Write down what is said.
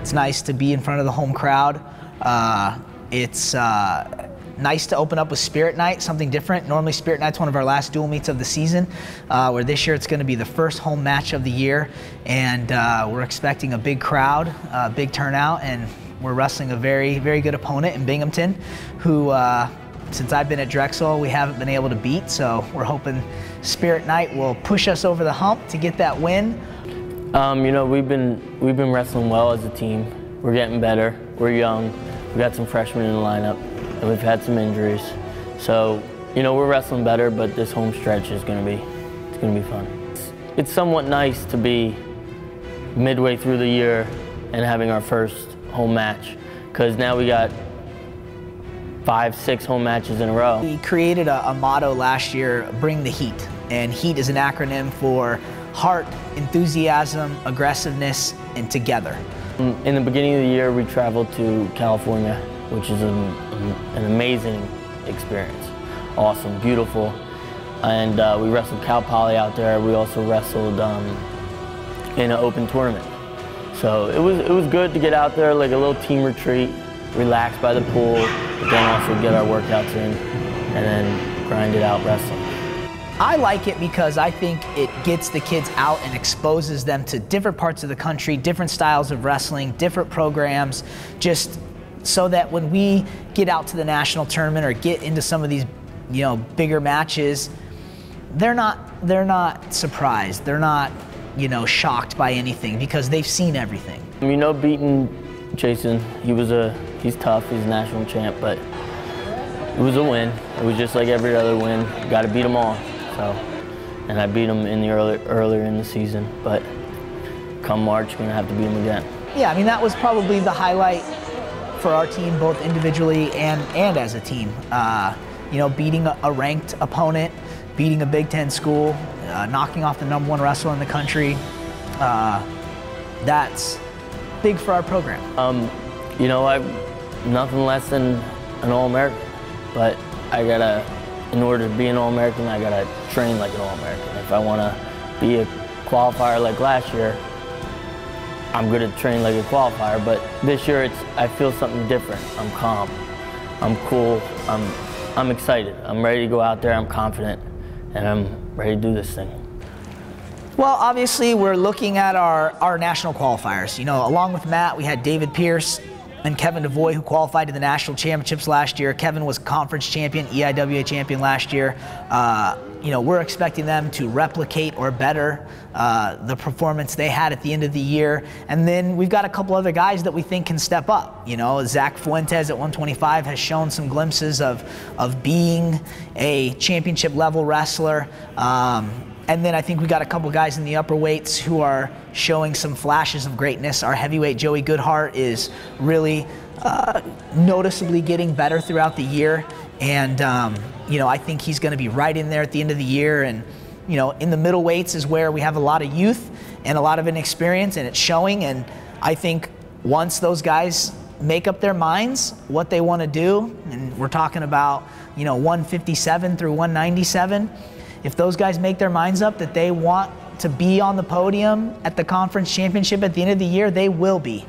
It's nice to be in front of the home crowd. It's nice to open up with Spirit Night, something different. Normally Spirit Night's one of our last dual meets of the season, where this year it's going to be the first home match of the year, and we're expecting a big crowd, big turnout, and we're wrestling a very, very good opponent in Binghamton, who since I've been at Drexel, we haven't been able to beat, so we're hoping Spirit Night will push us over the hump to get that win. You know, we've been wrestling well as a team. We're getting better. We're young. We got some freshmen in the lineup, and we've had some injuries. So, you know, we're wrestling better, but this home stretch is going to be fun. It's somewhat nice to be midway through the year and having our first home match, because now we got 5, 6 home matches in a row. We created a motto last year, bring the heat, and HEAT is an acronym for heart, enthusiasm, aggressiveness, and together. In the beginning of the year, we traveled to California, which is an amazing experience. Awesome, beautiful. And we wrestled Cal Poly out there. We also wrestled in an open tournament. So it was good to get out there, like a little team retreat, relax by the pool, but then also get our workouts in and then grind it out wrestling. I like it because I think it gets the kids out and exposes them to different parts of the country, different styles of wrestling, different programs, just so that when we get out to the national tournament or get into some of these, you know, bigger matches, they're not surprised. They're not, you know, shocked by anything because they've seen everything. You know, beating Jason, he's tough, he's a national champ, but it was a win. It was just like every other win. Got to beat them all. So, and I beat him in the earlier in the season, but come March, gonna have to beat him again. Yeah, I mean, that was probably the highlight for our team, both individually and as a team. You know, beating a ranked opponent, beating a Big Ten school, knocking off the #1 wrestler in the country. That's big for our program. You know, I'm nothing less than an All-American, but in order to be an All-American, I gotta train like an All-American. If I wanna be a qualifier like last year, I'm gonna train like a qualifier, but this year I feel something different. I'm calm, I'm cool, I'm excited. I'm ready to go out there, I'm confident, and I'm ready to do this thing. Well, obviously we're looking at our national qualifiers. You know, along with Matt, we had David Pierce and Kevin DeVoy, who qualified to the national championships last year. Kevin was conference champion, EIWA champion last year. You know, we're expecting them to replicate or better the performance they had at the end of the year. And then we've got a couple other guys that we think can step up. You know, Zach Fuentes at 125 has shown some glimpses of being a championship level wrestler. And then I think we got a couple guys in the upper weights who are showing some flashes of greatness. Our heavyweight Joey Goodhart is really noticeably getting better throughout the year. And, you know, I think he's going to be right in there at the end of the year. And, you know, in the middle weights is where we have a lot of youth and a lot of inexperience, and it's showing. And I think once those guys make up their minds what they want to do, and we're talking about, you know, 157 through 197, if those guys make their minds up that they want to be on the podium at the conference championship at the end of the year, they will be.